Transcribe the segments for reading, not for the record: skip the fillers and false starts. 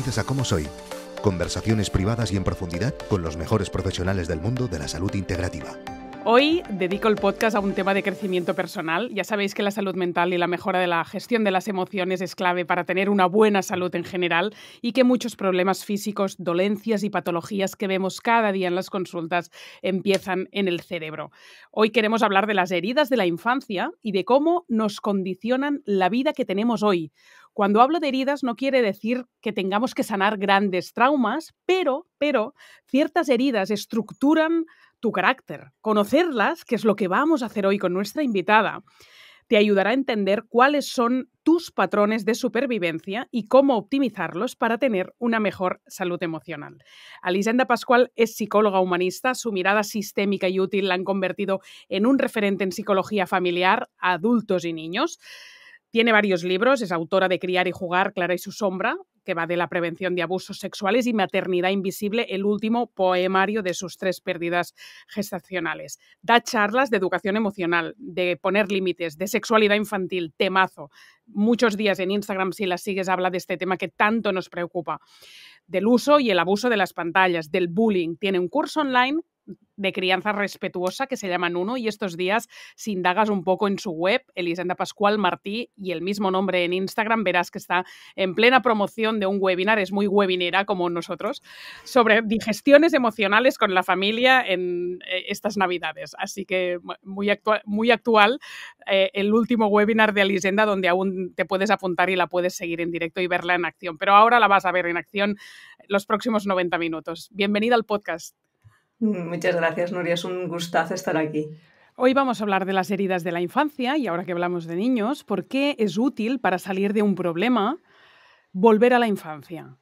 Bienvenidos a Cómo Soy. Conversaciones privadas y en profundidad con los mejores profesionales del mundo de la salud integrativa. Hoy dedico el podcast a un tema de crecimiento personal. Ya sabéis que la salud mental y la mejora de la gestión de las emociones es clave para tener una buena salud en general y que muchos problemas físicos, dolencias y patologías que vemos cada día en las consultas empiezan en el cerebro. Hoy queremos hablar de las heridas de la infancia y de cómo nos condicionan la vida que tenemos hoy. Cuando hablo de heridas no quiere decir que tengamos que sanar grandes traumas, pero ciertas heridas estructuran tu carácter. Conocerlas, que es lo que vamos a hacer hoy con nuestra invitada, te ayudará a entender cuáles son tus patrones de supervivencia y cómo optimizarlos para tener una mejor salud emocional. Elisenda Pascual es psicóloga humanista. Su mirada sistémica y útil la han convertido en un referente en psicología familiar a adultos y niños. Tiene varios libros, es autora de Criar y Jugar, Clara y su sombra, que va de la prevención de abusos sexuales, y Maternidad invisible, el último poemario de sus 3 pérdidas gestacionales. Da charlas de educación emocional, de poner límites, de sexualidad infantil, temazo. Muchos días en Instagram, si la sigues, habla de este tema que tanto nos preocupa, del uso y el abuso de las pantallas, del bullying. Tiene un curso online de crianza respetuosa que se llama Nuno, y estos días, si indagas un poco en su web, Elisenda Pascual Martí, y el mismo nombre en Instagram, verás que está en plena promoción de un webinar, es muy webinera como nosotros, sobre digestiones emocionales con la familia en estas Navidades. Así que muy actual el último webinar de Elisenda, donde aún te puedes apuntar y la puedes seguir en directo y verla en acción. Pero ahora la vas a ver en acción los próximos 90 minutos. Bienvenida al podcast. Muchas gracias, Nuria. Es un gustazo estar aquí. Hoy vamos a hablar de las heridas de la infancia y ahora que hablamos de niños, ¿por qué es útil para salir de un problema volver a la infancia?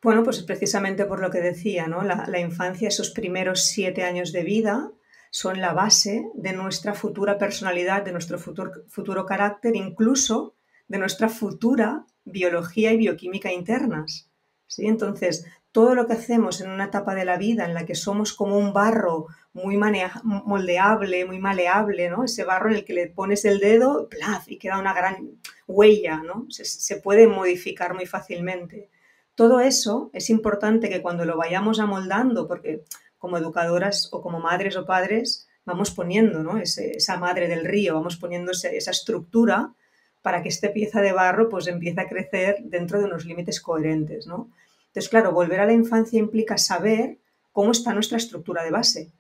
Bueno, pues precisamente por lo que decía, ¿no? La infancia, esos primeros 7 años de vida, son la base de nuestra futura personalidad, de nuestro futuro carácter, incluso de nuestra futura biología y bioquímica internas. ¿Sí? Entonces, todo lo que hacemos en una etapa de la vida en la que somos como un barro muy moldeable, muy maleable, ¿no? Ese barro en el que le pones el dedo, ¡plaf!, y queda una gran huella, ¿no? Se puede modificar muy fácilmente. Todo eso es importante que cuando lo vayamos amoldando, porque como educadoras o como madres o padres vamos poniendo, ¿no? esa madre del río, vamos poniendo esa estructura para que esta pieza de barro pues empiece a crecer dentro de unos límites coherentes, ¿no? Entonces, claro, volver a la infancia implica saber cómo está nuestra estructura de base.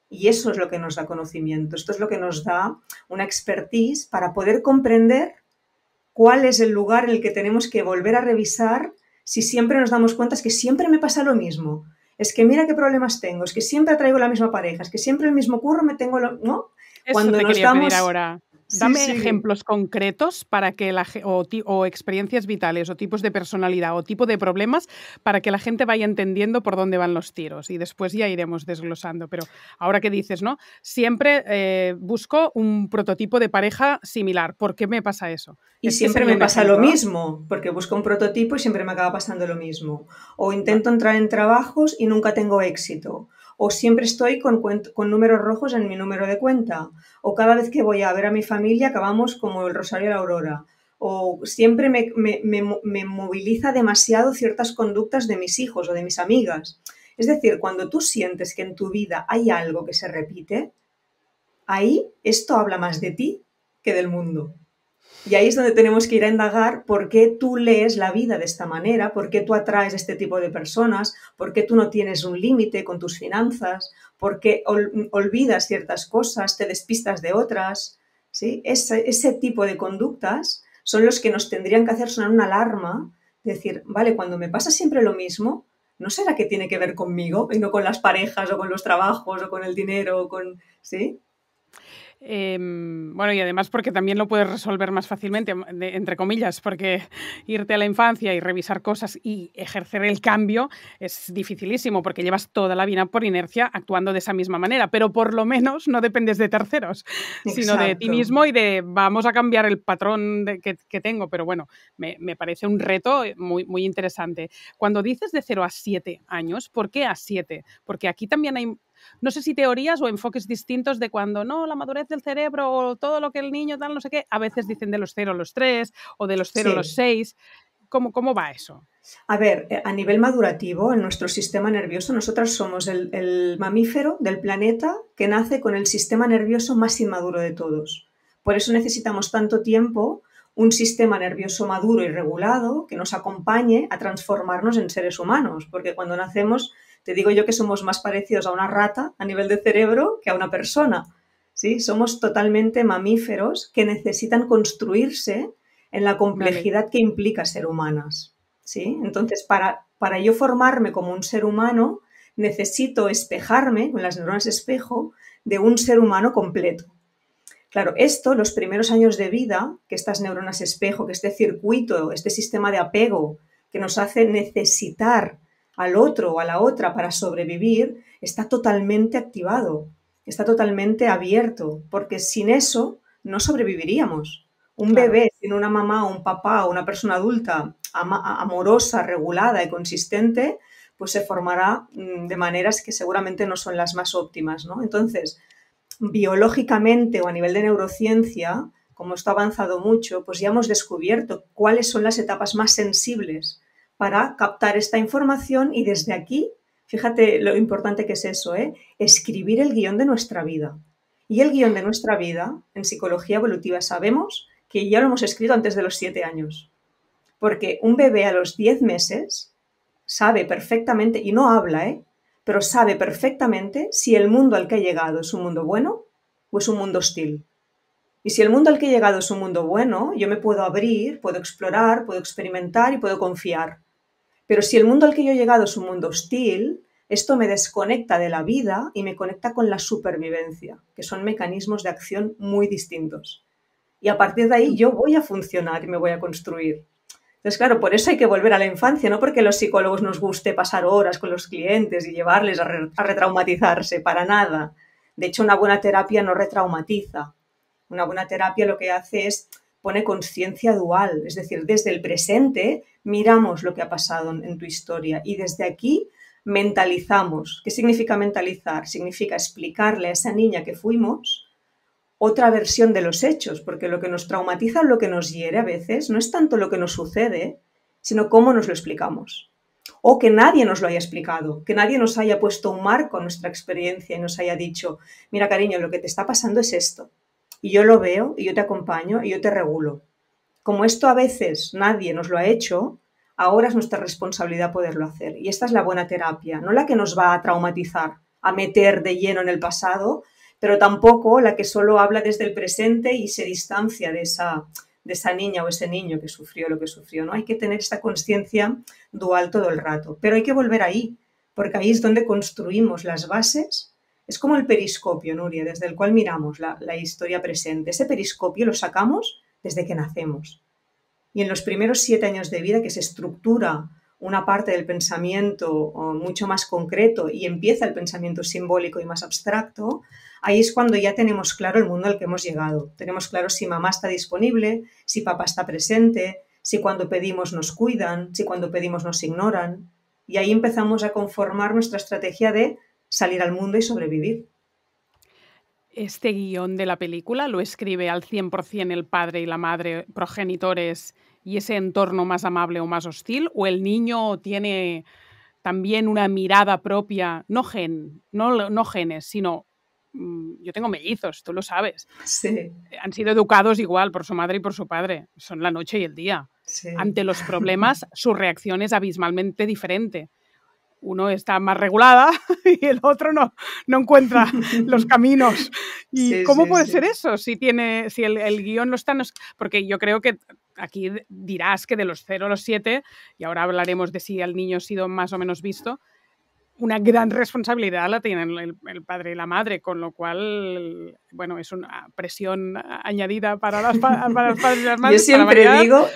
Y eso es lo que nos da conocimiento. Esto es lo que nos da una expertise para poder comprender cuál es el lugar en el que tenemos que volver a revisar si siempre nos damos cuenta es que siempre me pasa lo mismo. Es que mira qué problemas tengo, es que siempre traigo la misma pareja, es que siempre el mismo curro me tengo, ¿no? Eso cuando te quería pedir ahora. Dame ejemplos concretos para que o experiencias vitales o tipos de personalidad o tipo de problemas para que la gente vaya entendiendo por dónde van los tiros y después ya iremos desglosando. Pero ahora que dices, ¿no? Siempre busco un prototipo de pareja similar. ¿Por qué me pasa eso? Y siempre me pasa lo mismo, porque busco un prototipo y siempre me acaba pasando lo mismo. O intento entrar en trabajos y nunca tengo éxito. O siempre estoy con números rojos en mi número de cuenta. O cada vez que voy a ver a mi familia acabamos como el Rosario de la Aurora. O siempre me moviliza demasiado ciertas conductas de mis hijos o de mis amigas. Es decir, cuando tú sientes que en tu vida hay algo que se repite, ahí esto habla más de ti que del mundo. Y ahí es donde tenemos que ir a indagar por qué tú lees la vida de esta manera, por qué tú atraes este tipo de personas, por qué tú no tienes un límite con tus finanzas, por qué olvidas ciertas cosas, te despistas de otras. ¿Sí? Ese tipo de conductas son los que nos tendrían que hacer sonar una alarma, decir, vale, cuando me pasa siempre lo mismo, ¿no será que tiene que ver conmigo y no con las parejas o con los trabajos o con el dinero o con... ¿sí? Bueno, y además porque también lo puedes resolver más fácilmente, entre comillas, porque irte a la infancia y revisar cosas y ejercer el cambio es dificilísimo porque llevas toda la vida por inercia actuando de esa misma manera, pero por lo menos no dependes de terceros, sino de ti mismo y de vamos a cambiar el patrón que tengo. Pero bueno, me parece un reto muy, muy interesante. Cuando dices de 0 a 7 años, ¿por qué a 7? Porque aquí también hay... No sé si teorías o enfoques distintos de cuando no, la madurez del cerebro o todo lo que el niño tal, no sé qué, a veces dicen de los 0 a los 3 o de los 0 a los 6. ¿Cómo va eso? A ver, a nivel madurativo, en nuestro sistema nervioso, nosotras somos el mamífero del planeta que nace con el sistema nervioso más inmaduro de todos. Por eso necesitamos tanto tiempo, un sistema nervioso maduro y regulado que nos acompañe a transformarnos en seres humanos, porque cuando nacemos, te digo yo que somos más parecidos a una rata a nivel de cerebro que a una persona, ¿sí? Somos totalmente mamíferos que necesitan construirse en la complejidad que implica ser humanas, ¿sí? Entonces, para yo formarme como un ser humano, necesito espejarme con las neuronas espejo de un ser humano completo. Claro, esto, los primeros años de vida, que estas neuronas espejo, que este circuito, este sistema de apego que nos hace necesitar al otro o a la otra para sobrevivir, está totalmente activado, está totalmente abierto, porque sin eso no sobreviviríamos. Un bebé sin una mamá o un papá o una persona adulta amorosa, regulada y consistente, pues se formará de maneras que seguramente no son las más óptimas, ¿no? Entonces, biológicamente o a nivel de neurociencia, como esto ha avanzado mucho, pues ya hemos descubierto cuáles son las etapas más sensibles para captar esta información y desde aquí, fíjate lo importante que es eso, escribir el guión de nuestra vida. Y el guión de nuestra vida, en psicología evolutiva sabemos que ya lo hemos escrito antes de los 7 años. Porque un bebé a los 10 meses sabe perfectamente, y no habla, pero sabe perfectamente si el mundo al que ha llegado es un mundo bueno o es un mundo hostil. Y si el mundo al que he llegado es un mundo bueno, yo me puedo abrir, puedo explorar, puedo experimentar y puedo confiar. Pero si el mundo al que yo he llegado es un mundo hostil, esto me desconecta de la vida y me conecta con la supervivencia, que son mecanismos de acción muy distintos. Y a partir de ahí yo voy a funcionar y me voy a construir. Entonces, claro, por eso hay que volver a la infancia, no porque los psicólogos nos guste pasar horas con los clientes y llevarles a retraumatizarse, para nada. De hecho, una buena terapia no retraumatiza. Una buena terapia lo que hace es pone conciencia dual, es decir, desde el presente miramos lo que ha pasado en tu historia y desde aquí mentalizamos. ¿Qué significa mentalizar? Significa explicarle a esa niña que fuimos otra versión de los hechos, porque lo que nos traumatiza o lo que nos hiere a veces no es tanto lo que nos sucede, sino cómo nos lo explicamos. O que nadie nos lo haya explicado, que nadie nos haya puesto un marco a nuestra experiencia y nos haya dicho, mira cariño, lo que te está pasando es esto. Y yo lo veo, y yo te acompaño, y yo te regulo. Como esto a veces nadie nos lo ha hecho, ahora es nuestra responsabilidad poderlo hacer. Y esta es la buena terapia, no la que nos va a traumatizar, a meter de lleno en el pasado, pero tampoco la que solo habla desde el presente y se distancia de esa niña o ese niño que sufrió lo que sufrió, ¿no? Hay que tener esta conciencia dual todo el rato, pero hay que volver ahí, porque ahí es donde construimos las bases. Es como el periscopio, Nuria, desde el cual miramos la historia presente. Ese periscopio lo sacamos desde que nacemos. Y en los primeros 7 años de vida, que se estructura una parte del pensamiento mucho más concreto y empieza el pensamiento simbólico y más abstracto, ahí es cuando ya tenemos claro el mundo al que hemos llegado. Tenemos claro si mamá está disponible, si papá está presente, si cuando pedimos nos cuidan, si cuando pedimos nos ignoran. Y ahí empezamos a conformar nuestra estrategia de salir al mundo y sobrevivir. ¿Este guión de la película lo escribe al 100% el padre y la madre progenitores y ese entorno más amable o más hostil? ¿O el niño tiene también una mirada propia, no genes, sino yo tengo mellizos, tú lo sabes. Sí. Han sido educados igual por su madre y por su padre. Son la noche y el día. Sí. Ante los problemas, su reacción es abismalmente diferente. Uno está más regulada y el otro no encuentra los caminos. ¿Y sí, cómo sí, puede sí. ser eso? Si el guión no está... Porque yo creo que aquí dirás que de los 0 a los 7, y ahora hablaremos de si el niño ha sido más o menos visto, una gran responsabilidad la tienen el padre y la madre, con lo cual, bueno, es una presión añadida para los padres y las madres. Yo siempre digo,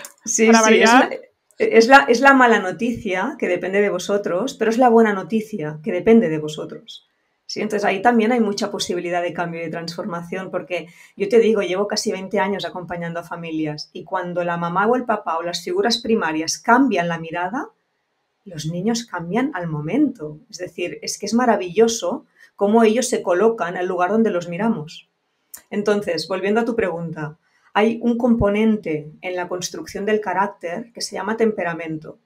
es la mala noticia que depende de vosotros, pero es la buena noticia que depende de vosotros. ¿Sí? Entonces ahí también hay mucha posibilidad de cambio y de transformación, porque yo te digo, llevo casi 20 años acompañando a familias y cuando la mamá o el papá o las figuras primarias cambian la mirada, los niños cambian al momento. Es decir, es que es maravilloso cómo ellos se colocan en el lugar donde los miramos. Entonces, volviendo a tu pregunta, hay un componente en la construcción del carácter que se llama temperamento.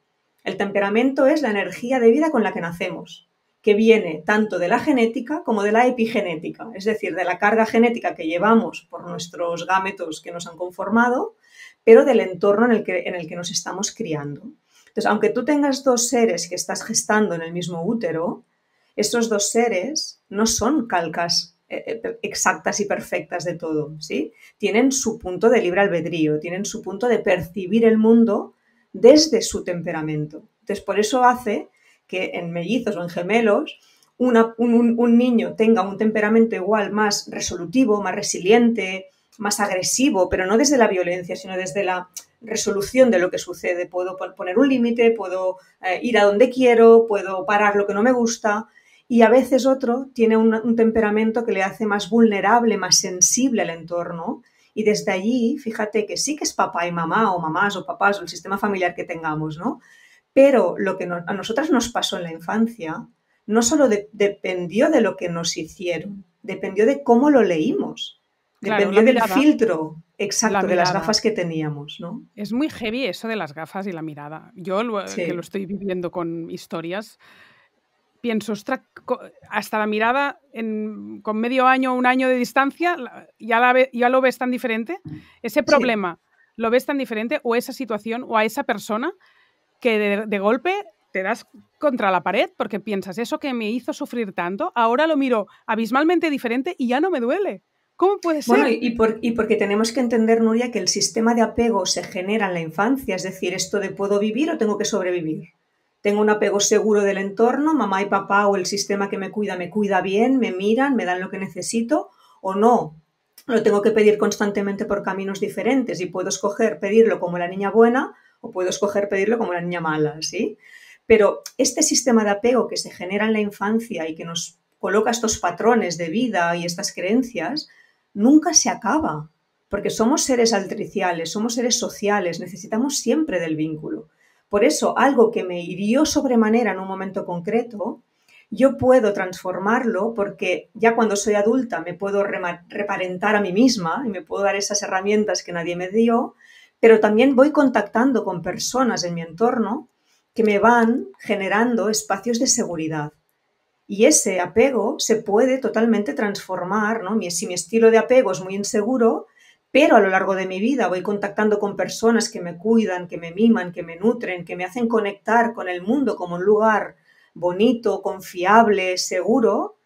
El temperamento es la energía de vida con la que nacemos, que viene tanto de la genética como de la epigenética, es decir, de la carga genética que llevamos por nuestros gametos que nos han conformado, pero del entorno en el que nos estamos criando. Entonces, aunque tú tengas dos seres que estás gestando en el mismo útero, estos dos seres no son calcas exactas y perfectas de todo, ¿sí? Tienen su punto de libre albedrío, tienen su punto de percibir el mundo desde su temperamento. Entonces, por eso hace que en mellizos o en gemelos un niño tenga un temperamento igual más resolutivo, más resiliente, más agresivo, pero no desde la violencia, sino desde la resolución de lo que sucede. Puedo poner un límite, puedo ir a donde quiero, puedo parar lo que no me gusta. Y a veces otro tiene un temperamento que le hace más vulnerable, más sensible al entorno. Y desde allí, fíjate que sí que es papá y mamá, o mamás o papás, o el sistema familiar que tengamos, ¿no? Pero lo que a nosotras nos pasó en la infancia no solo dependió de lo que nos hicieron, dependió de cómo lo leímos, Claro, dependió del filtro exacto de las gafas que teníamos, ¿no? Es muy heavy eso de las gafas y la mirada. Yo, que lo estoy viviendo con historias, pienso, ostras, hasta la mirada con medio año o un año de distancia ya lo ves tan diferente. Ese problema lo ves tan diferente, o esa situación o a esa persona, que de golpe te das contra la pared porque piensas, eso que me hizo sufrir tanto, ahora lo miro abismalmente diferente y ya no me duele. ¿Cómo puede ser? Bueno, y porque tenemos que entender, Nuria, que el sistema de apego se genera en la infancia, es decir, esto de ¿puedo vivir o tengo que sobrevivir? Tengo un apego seguro del entorno, mamá y papá o el sistema que me cuida bien, me miran, me dan lo que necesito, o no. Lo tengo que pedir constantemente por caminos diferentes y puedo escoger pedirlo como la niña buena o puedo escoger pedirlo como la niña mala, ¿sí? Pero este sistema de apego que se genera en la infancia y que nos coloca estos patrones de vida y estas creencias, nunca se acaba, porque somos seres altriciales, somos seres sociales, necesitamos siempre del vínculo. Por eso, algo que me hirió sobremanera en un momento concreto, yo puedo transformarlo porque ya cuando soy adulta me puedo reparentar a mí misma y me puedo dar esas herramientas que nadie me dio, pero también voy contactando con personas en mi entorno que me van generando espacios de seguridad. Y ese apego se puede totalmente transformar, ¿no? Si mi estilo de apego es muy inseguro, pero a lo largo de mi vida voy contactando con personas que me cuidan, que me miman, que me nutren, que me hacen conectar con el mundo como un lugar bonito, confiable, seguro,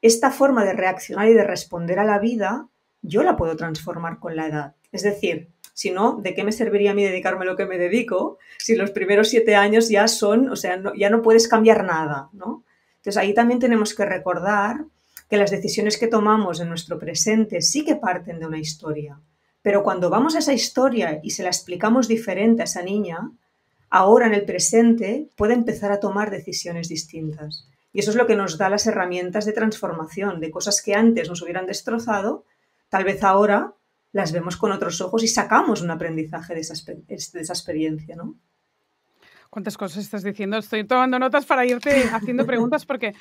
esta forma de reaccionar y de responder a la vida, yo la puedo transformar con la edad. Es decir, si no, ¿de qué me serviría a mí dedicarme a lo que me dedico si los primeros 7 años ya son, o sea, ya no puedes cambiar nada, ¿no? Entonces ahí también tenemos que recordar que las decisiones que tomamos en nuestro presente sí que parten de una historia, pero cuando vamos a esa historia y se la explicamos diferente a esa niña, ahora en el presente puede empezar a tomar decisiones distintas. Y eso es lo que nos da las herramientas de transformación, de cosas que antes nos hubieran destrozado, tal vez ahora las vemos con otros ojos y sacamos un aprendizaje de esa experiencia, ¿no? ¿Cuántas cosas estás diciendo? Estoy tomando notas para irte haciendo preguntas porque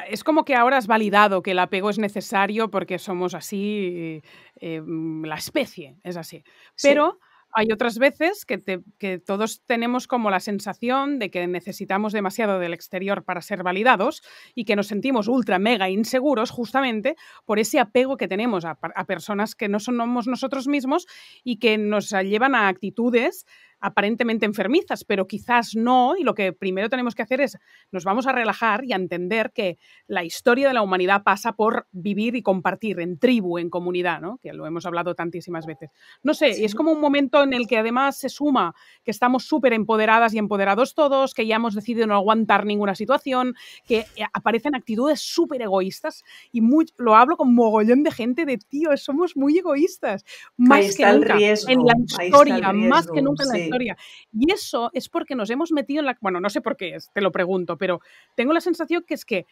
es como que ahora has validado que el apego es necesario porque somos así, la especie es así. Pero sí, hay otras veces que todos tenemos como la sensación de que necesitamos demasiado del exterior para ser validados y que nos sentimos ultra, mega inseguros justamente por ese apego que tenemos a personas que no somos nosotros mismos y que nos llevan a actitudes aparentemente enfermizas, pero quizás no, y lo que primero tenemos que hacer es nos vamos a relajar y a entender que la historia de la humanidad pasa por vivir y compartir en tribu, en comunidad, ¿no? Que lo hemos hablado tantísimas veces. No sé, sí. Es como un momento en el que además se suma que estamos súper empoderadas y empoderados todos, que ya hemos decidido no aguantar ninguna situación, que aparecen actitudes súper egoístas y lo hablo con mogollón de gente de tío, somos muy egoístas, más que nunca en la historia, más que nunca en la historia. Y eso es porque nos hemos metido en la... Bueno, no sé por qué es, te lo pregunto, pero tengo la sensación que es que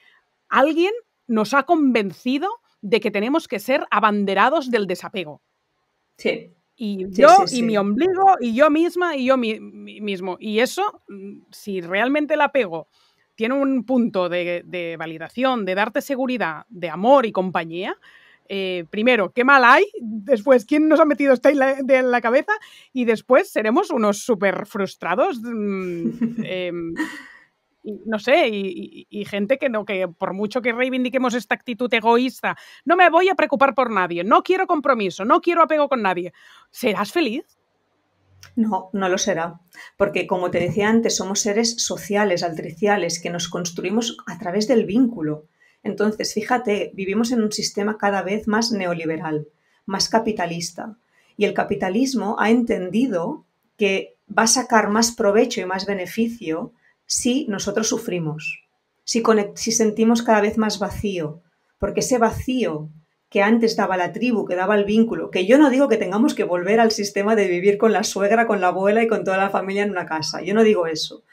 alguien nos ha convencido de que tenemos que ser abanderados del desapego. Sí. Y yo, y mi ombligo, y yo misma, y yo mismo. Y eso, si realmente el apego tiene un punto de validación, de darte seguridad, de amor y compañía, primero, ¿qué mal hay? Después, ¿quién nos ha metido esto en la cabeza? Y después, seremos unos súper frustrados. No sé, y gente que por mucho que reivindiquemos esta actitud egoísta, no me voy a preocupar por nadie, no quiero compromiso, no quiero apego con nadie. ¿Serás feliz? No, no lo será, porque como te decía antes, somos seres sociales, altriciales, que nos construimos a través del vínculo. Entonces, fíjate, vivimos en un sistema cada vez más neoliberal, más capitalista, y el capitalismo ha entendido que va a sacar más provecho y más beneficio si nosotros sufrimos, si sentimos cada vez más vacío, porque ese vacío que antes daba la tribu, que daba el vínculo, que yo no digo que tengamos que volver al sistema de vivir con la suegra, con la abuela y con toda la familia en una casa, yo no digo eso,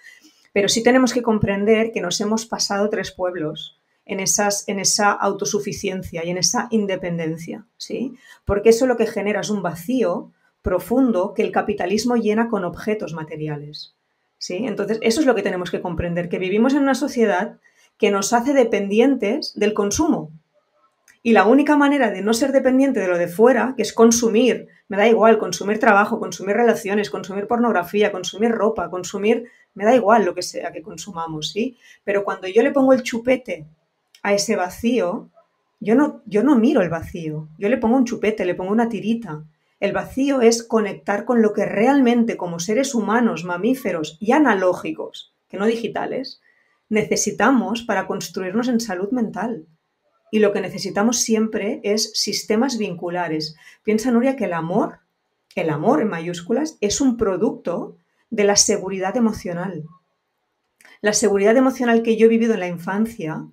pero sí tenemos que comprender que nos hemos pasado 3 pueblos en esa autosuficiencia y en esa independencia, ¿sí? Porque eso lo que genera es un vacío profundo que el capitalismo llena con objetos materiales, ¿sí? Entonces, eso es lo que tenemos que comprender, que vivimos en una sociedad que nos hace dependientes del consumo. Y la única manera de no ser dependiente de lo de fuera, que es consumir, me da igual, consumir trabajo, consumir relaciones, consumir pornografía, consumir ropa, me da igual lo que sea que consumamos, ¿sí? Pero cuando yo le pongo el chupete a ese vacío, yo no miro el vacío, yo le pongo un chupete, le pongo una tirita. El vacío es conectar con lo que realmente como seres humanos, mamíferos y analógicos, que no digitales, necesitamos para construirnos en salud mental. Y lo que necesitamos siempre es sistemas vinculares. Piensa, Nuria, que el amor en mayúsculas, es un producto de la seguridad emocional. La seguridad emocional que yo he vivido en la infancia,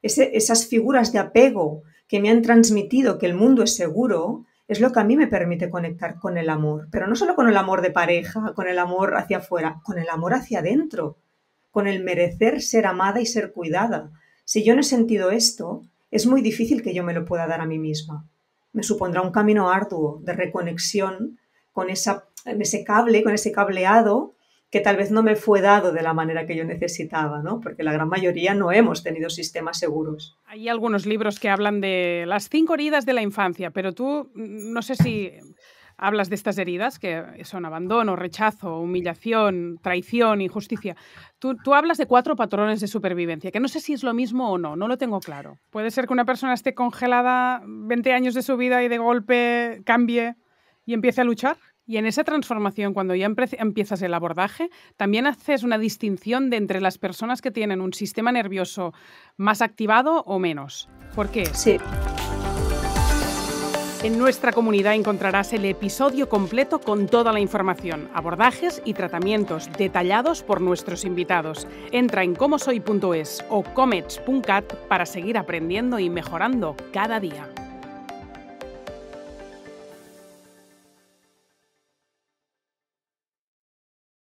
esas figuras de apego que me han transmitido que el mundo es seguro, es lo que a mí me permite conectar con el amor. Pero no solo con el amor de pareja, con el amor hacia afuera, con el amor hacia adentro, con el merecer ser amada y ser cuidada. Si yo no he sentido esto, es muy difícil que yo me lo pueda dar a mí misma. Me supondrá un camino arduo de reconexión con ese cableado que tal vez no me fue dado de la manera que yo necesitaba, ¿no? Porque la gran mayoría no hemos tenido sistemas seguros. Hay algunos libros que hablan de las 5 heridas de la infancia, pero tú no sé si hablas de estas heridas, que son abandono, rechazo, humillación, traición, injusticia. Tú hablas de 4 patrones de supervivencia, que no sé si es lo mismo o no lo tengo claro. Puede ser que una persona esté congelada 20 años de su vida y de golpe cambie y empiece a luchar. Y en esa transformación, cuando ya empiezas el abordaje, también haces una distinción de entre las personas que tienen un sistema nervioso más activado o menos. ¿Por qué? Sí. En nuestra comunidad encontrarás el episodio completo con toda la información, abordajes y tratamientos detallados por nuestros invitados. Entra en comosoy.es o comets.cat para seguir aprendiendo y mejorando cada día.